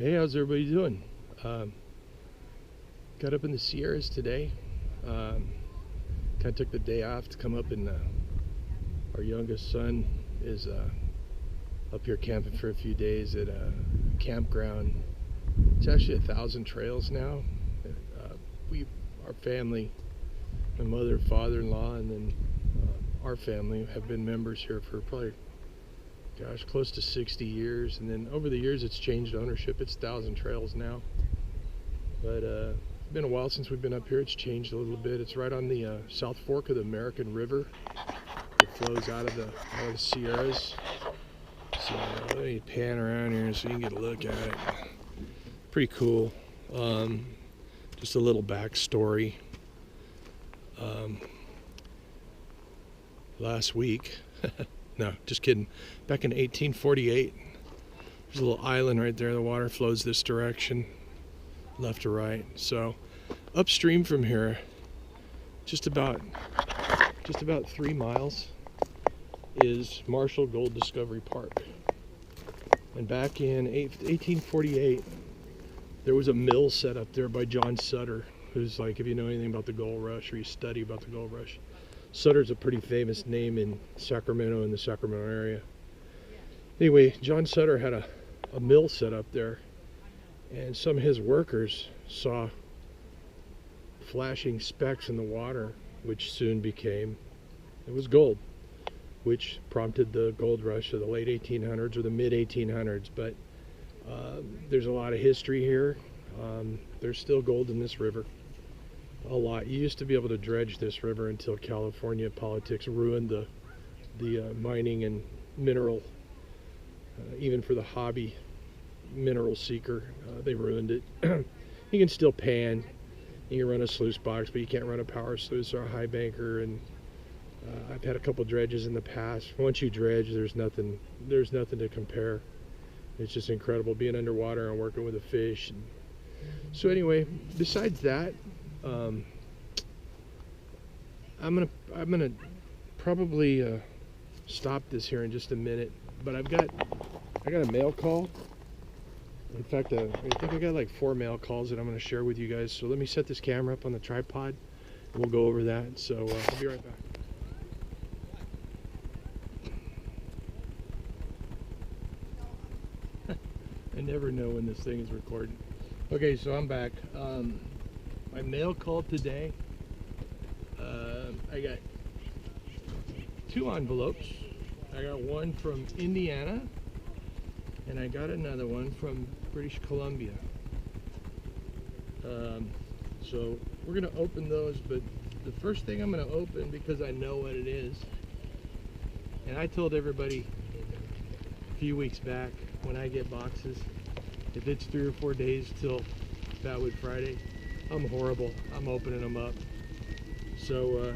Hey, how's everybody doing? Got up in the Sierras today. Kind of took the day off to come up, and our youngest son is up here camping for a few days at a campground. It's actually 1,000 trails now. Our family, my mother, father-in-law, and then our family have been members here for probably, gosh, close to 60 years. And then over the years it's changed ownership. It's 1,000 trails now, but it's been a while since we've been up here. It's changed a little bit. It's right on the South Fork of the American River. It flows out of the Sierras. So let me pan around here so you can get a look at it. Pretty cool. Just a little backstory. Last week, no, just kidding. Back in 1848, there's a little island right there. The water flows this direction, left to right. So upstream from here, just about 3 miles, is Marshall Gold Discovery Park. And back in 1848, there was a mill set up there by John Sutter, who's like, if you know anything about the gold rush or you study about the gold rush, Sutter's a pretty famous name in Sacramento, in the Sacramento area. Anyway, John Sutter had a mill set up there, and some of his workers saw flashing specks in the water, which soon became, it was gold, which prompted the gold rush of the late 1800s or the mid 1800s. But there's a lot of history here. There's still gold in this river. A lot. You used to be able to dredge this river until California politics ruined the mining and mineral, even for the hobby mineral seeker. They ruined it. You can still pan, you can run a sluice box, but you can't run a power sluice or a high banker. And I've had a couple dredges in the past. Once you dredge, there's nothing to compare. It's just incredible being underwater and working with the fish. And so anyway, besides that, I'm gonna probably stop this here in just a minute. But I got a mail call. In fact, I think I got like 4 mail calls that I'm gonna share with you guys. So let me set this camera up on the tripod, and we'll go over that. So I'll be right back. I never know when this thing is recording. Okay, so I'm back. My mail called today. I got 2 envelopes. I got one from Indiana, and I got another one from British Columbia. So we're gonna open those, but the first thing I'm gonna open, because I know what it is, and I told everybody a few weeks back, when I get boxes, if it's 3 or 4 days till Fatwood Friday, I'm horrible. I'm opening them up. So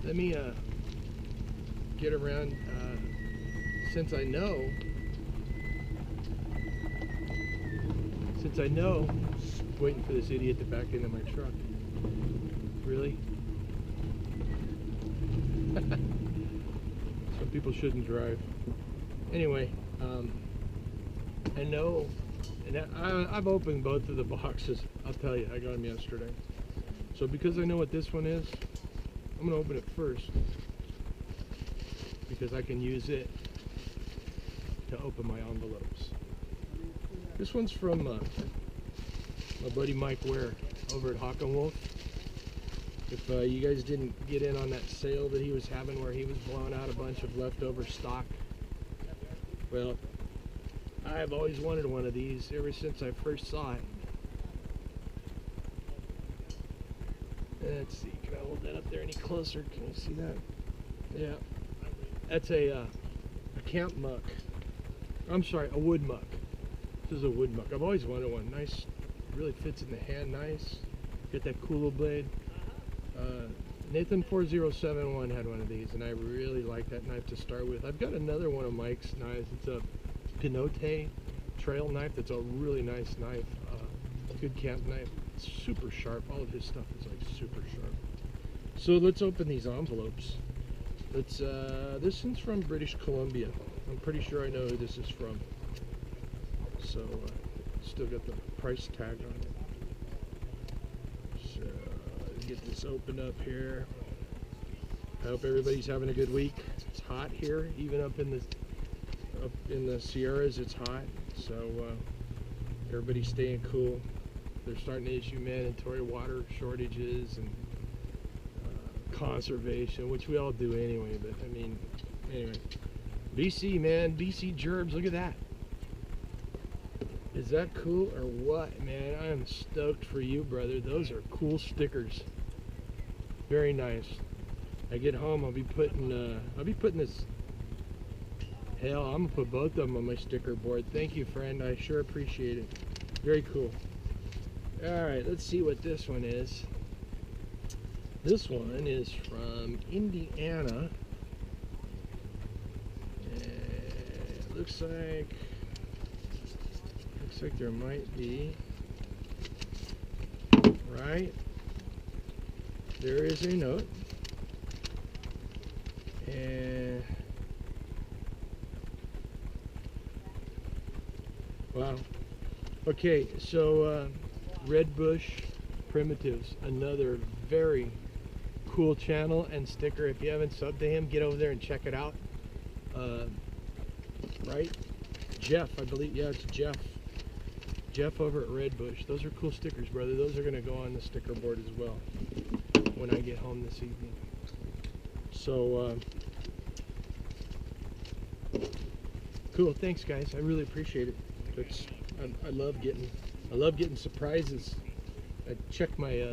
let me get around, since I know, waiting for this idiot to back into my truck. Really? Some people shouldn't drive. Anyway, I know, and I've opened both of the boxes. I'll tell you, I got them yesterday. So because I know what this one is, I'm gonna open it first, because I can use it to open my envelopes. This one's from my buddy Mike Ware over at Hawk and Wolf. If you guys didn't get in on that sale that he was having where he was blowing out a bunch of leftover stock, well, I've always wanted one of these ever since I first saw it. Let's see, can I hold that up there any closer? Can you see that? Yeah, that's a camp muck. I'm sorry, a wood muck. This is a wood muck. I've always wanted one. Nice, really fits in the hand nice. Got that cool little blade. Nathan 4071 had one of these, and I really like that knife to start with. I've got another one of Mike's knives. It's a Pinote trail knife. That's a really nice knife. Good camp knife. It's super sharp. All of his stuff is like super sharp. So let's open these envelopes. This one's from British Columbia. I'm pretty sure I know who this is from. So Still got the price tag on it. So let's get this opened up here. I hope everybody's having a good week. It's hot here, even up in the Sierras. It's hot, so everybody's staying cool. They're starting to issue mandatory water shortages and conservation, which we all do anyway. But I mean, anyway, BC, man, BC gerbs. Look at that. Is that cool or what, man? I am stoked for you, brother. Those are cool stickers. Very nice. I get home, I'll be putting this. Hell, I'm gonna put both of them on my sticker board. Thank you, friend. I sure appreciate it. Very cool. All right, let's see what this one is. This one is from Indiana. And looks like there might be, right? There is a note. And wow. Okay, so Red Bush Primitives, another very cool channel and sticker. If you haven't subbed to him, get over there and check it out. Right? Jeff, I believe. Yeah, it's Jeff. Jeff over at Red Bush. Those are cool stickers, brother. Those are going to go on the sticker board as well when I get home this evening. So, cool. Thanks, guys. I really appreciate it. I love getting surprises. I checked my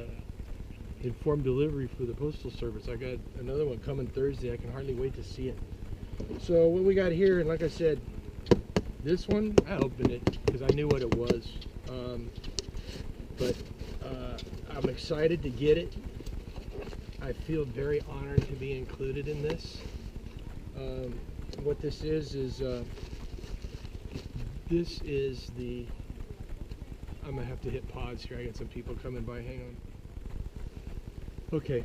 informed delivery for the Postal Service. I got another one coming Thursday. I can hardly wait to see it. So what we got here, and like I said, this one, I opened it because I knew what it was. But I'm excited to get it. I feel very honored to be included in this. What this is this is the, I'm gonna have to hit pause here. I got some people coming by, hang on. Okay,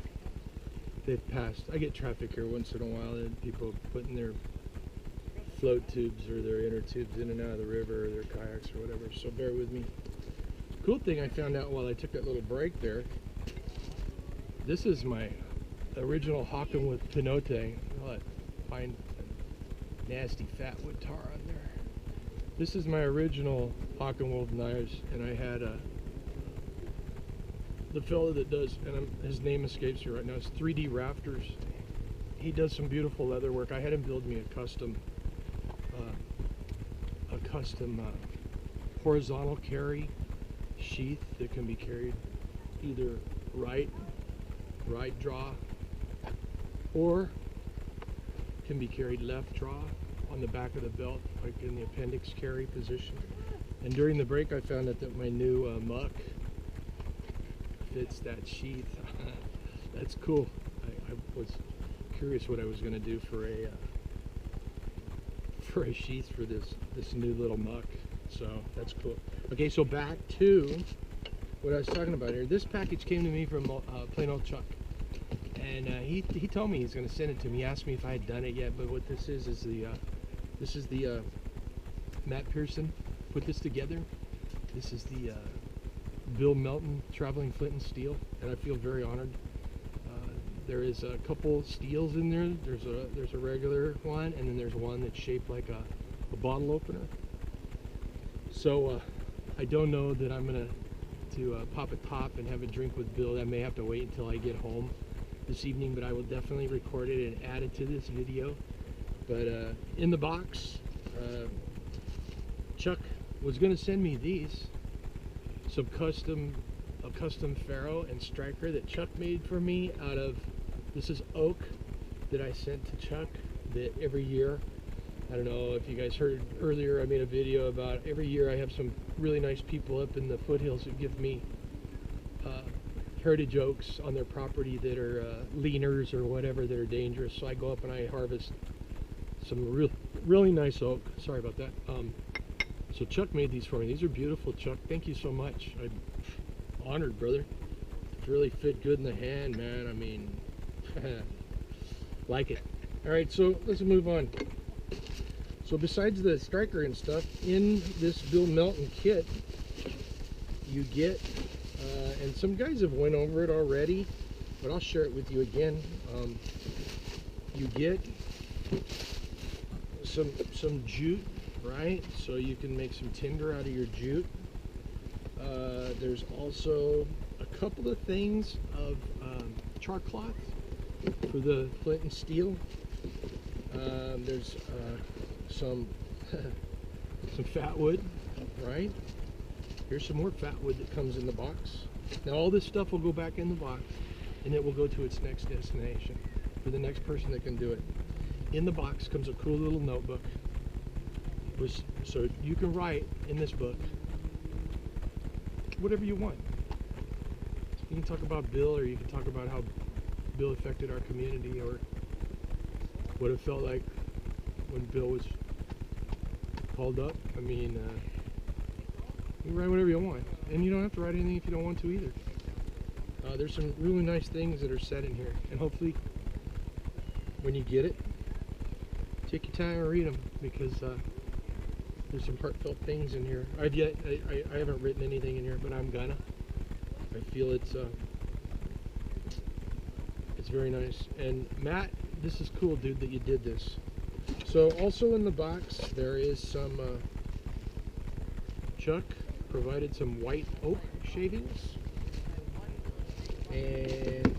they've passed. I get traffic here once in a while, and people putting their float tubes or their inner tubes in and out of the river, or their kayaks or whatever, so bear with me. Cool thing I found out while I took that little break there, this is my original Hawken with Pinote. I'll find a nasty fat wood tar on there. This is my original Hawken Wolf knives, and I had the fellow that does, and his name escapes me right now, it's 3D Rafters. He does some beautiful leather work. I had him build me a custom horizontal carry sheath that can be carried either right draw, or can be carried left draw on the back of the belt, like in the appendix carry position. And during the break I found out that my new muck fits that sheath. That's cool. I was curious what I was going to do for a sheath for this new little muck, so that's cool. Okay, so back to what I was talking about here. This package came to me from plain old Chuck, and he told me he's going to send it to me. He asked me if I had done it yet, but what this is the Matt Pearson put this together. This is the Bill Melton traveling flint and steel, and I feel very honored. There is a couple steels in there. There's a regular one, and then there's one that's shaped like a bottle opener. So I don't know that I'm gonna pop a top and have a drink with Bill. I may have to wait until I get home this evening, but I will definitely record it and add it to this video. But in the box, Chuck was gonna send me these, some a custom ferro and striker that Chuck made for me out of, this is oak that I sent to Chuck, that every year, I don't know if you guys heard earlier, I made a video about every year I have some really nice people up in the foothills who give me heritage oaks on their property that are leaners or whatever that are dangerous. So I go up and I harvest some really nice oak. Sorry about that. So Chuck made these for me. These are beautiful, Chuck. Thank you so much. I'm honored, brother. It really fit good in the hand, man. I mean, like it. All right, so let's move on. So besides the striker and stuff, in this Bill Melton kit, you get, and some guys have went over it already, but I'll share it with you again. You get some jute, right? So you can make some tinder out of your jute. There's also a couple of things of char cloth for the flint and steel. There's some some fat wood, right? Here's some more fat wood that comes in the box. Now all this stuff will go back in the box and it will go to its next destination for the next person that can do it. In the box comes a cool little notebook, so you can write in this book whatever you want. You can talk about Bill, or you can talk about how Bill affected our community, or what it felt like when Bill was called up. I mean, you can write whatever you want, and you don't have to write anything if you don't want to either. There's some really nice things that are said in here, and hopefully when you get it, take your time and read them, because there's some heartfelt things in here. I haven't written anything in here, but I'm gonna. I feel it's very nice. And Matt, this is cool, dude, that you did this. So also in the box there is some Chuck provided some white oak shavings, and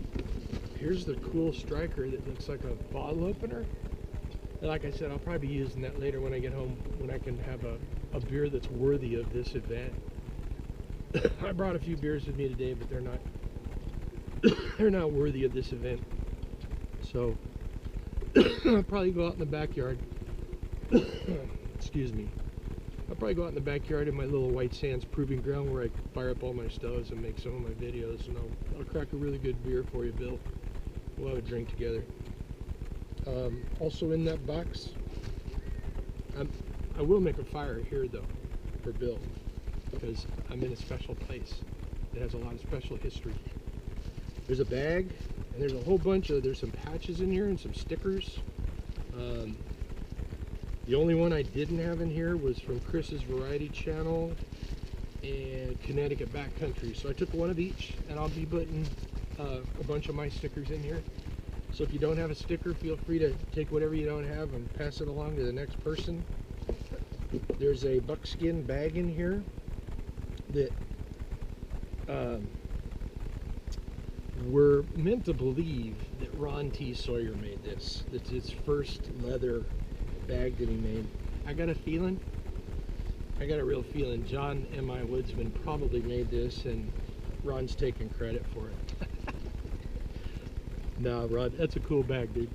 here's the cool striker that looks like a bottle opener. And like I said, I'll probably be using that later when I get home, when I can have a beer that's worthy of this event. I brought a few beers with me today, but they're not worthy of this event. So I'll probably go out in the backyard. Excuse me. I'll probably go out in the backyard in my little White Sands proving ground where I fire up all my stoves and make some of my videos, and I'll crack a really good beer for you, Bill. We'll have a drink together. Also in that box, I will make a fire here though for Bill, because I'm in a special place that has a lot of special history. There's a bag, and there's a whole bunch of, there's some patches in here and some stickers. The only one I didn't have in here was from Chris's Variety Channel and Connecticut Backcountry. So I took one of each, and I'll be putting a bunch of my stickers in here. So if you don't have a sticker, feel free to take whatever you don't have and pass it along to the next person. There's a buckskin bag in here that we're meant to believe that Ron T. Sawyer made this. That's his first leather bag that he made. I got a real feeling John M.I. Woodsman probably made this, and Ron's taking credit for it. Nah, Ron, that's a cool bag, dude.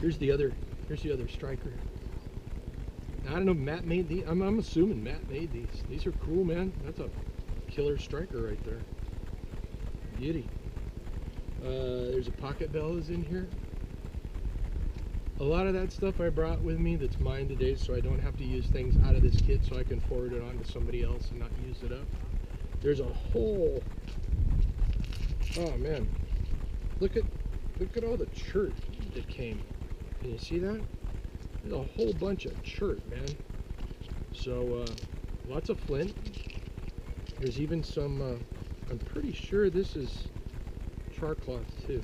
Here's the other striker. I don't know if Matt made these. I'm assuming Matt made these. These are cool, man. That's a killer striker right there. Beauty. There's a pocket bellows in here. A lot of that stuff I brought with me that's mine today, so I don't have to use things out of this kit, so I can forward it on to somebody else and not use it up. There's a whole, oh man, look at all the chert that came. Can you see that? There's a whole bunch of chert, man. So lots of flint. There's even some, I'm pretty sure this is char cloth too.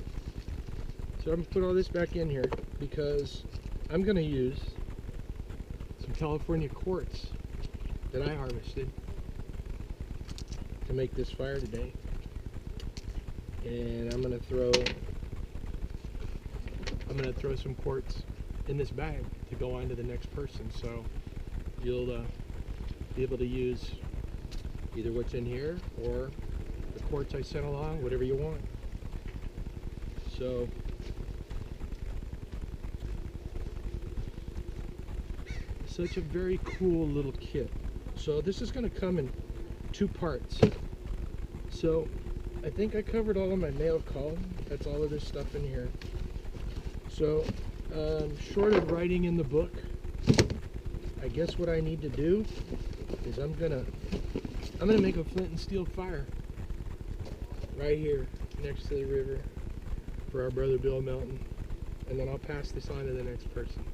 So I'm gonna put all this back in here because I'm gonna use some California quartz that I harvested to make this fire today. And I'm gonna throw some quartz in this bag to go on to the next person. So you'll be able to use either what's in here or the quartz I sent along, whatever you want. So such a very cool little kit. So this is going to come in 2 parts. So I think I covered all of my mail call. That's all of this stuff in here. So short of writing in the book, I guess what I need to do is I'm gonna make a flint and steel fire right here next to the river for our brother Bill Melton, and then I'll pass this on to the next person,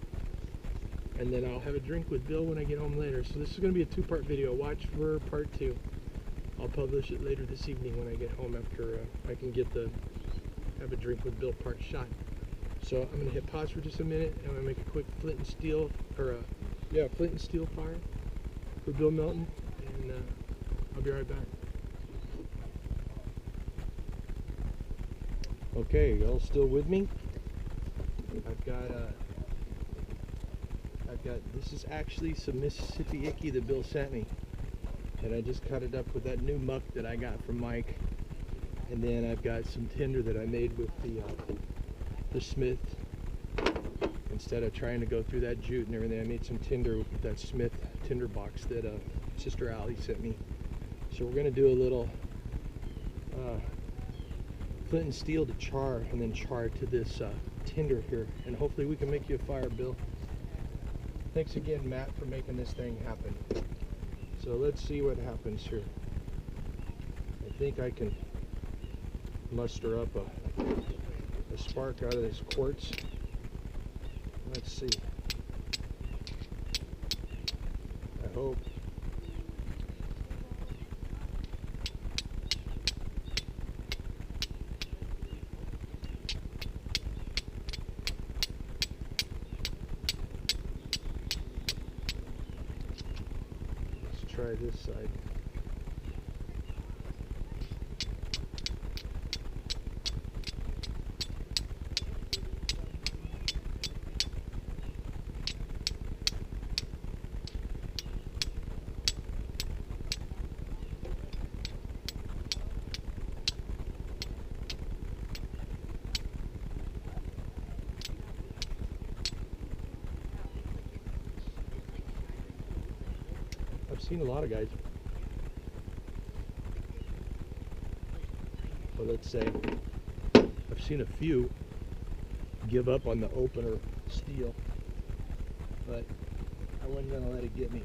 and then I'll have a drink with Bill when I get home later. So this is going to be a 2-part video. Watch for part 2. I'll publish it later this evening when I get home after I can get the Have a Drink with Bill part shot. So I'm gonna hit pause for just a minute and I'm gonna make a quick flint and steel, or flint and steel fire for Bill Melton, and I'll be right back. Okay, y'all still with me? I've got this is actually some Mississippi Icky that Bill sent me, and I just cut it up with that new muck that I got from Mike, and then I've got some tinder that I made with the Smith. Instead of trying to go through that jute and everything, I made some tinder with that Smith tinder box that Sister Allie sent me. So we're gonna do a little flint and steel to char, and then char to this tinder here, and hopefully we can make you a fire, Bill. Thanks again, Matt, for making this thing happen. So let's see what happens here. I think I can muster up a spark out of this quartz. Let's see. I hope. Let's try this side. I've seen a lot of guys, but let's say I've seen a few give up on the opener steel, but I wasn't gonna let it get me.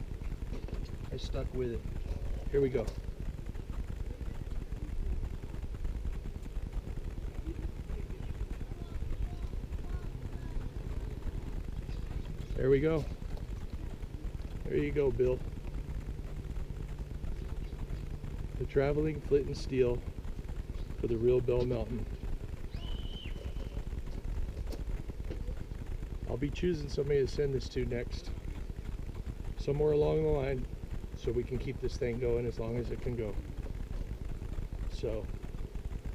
I stuck with it. Here we go. There we go. There you go, Bill. The traveling flint and steel for the real Bill Melton. I'll be choosing somebody to send this to next, somewhere along the line, so we can keep this thing going as long as it can go. So,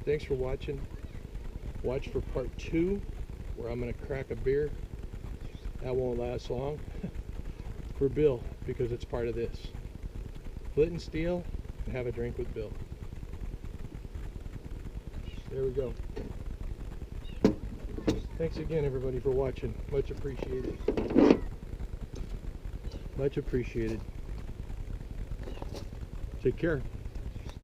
thanks for watching. Watch for part 2, where I'm going to crack a beer. That won't last long. For Bill, because it's part of this. Flint and steel, and have a drink with Bill. There we go. Thanks again, everybody, for watching. Much appreciated. Much appreciated. Take care.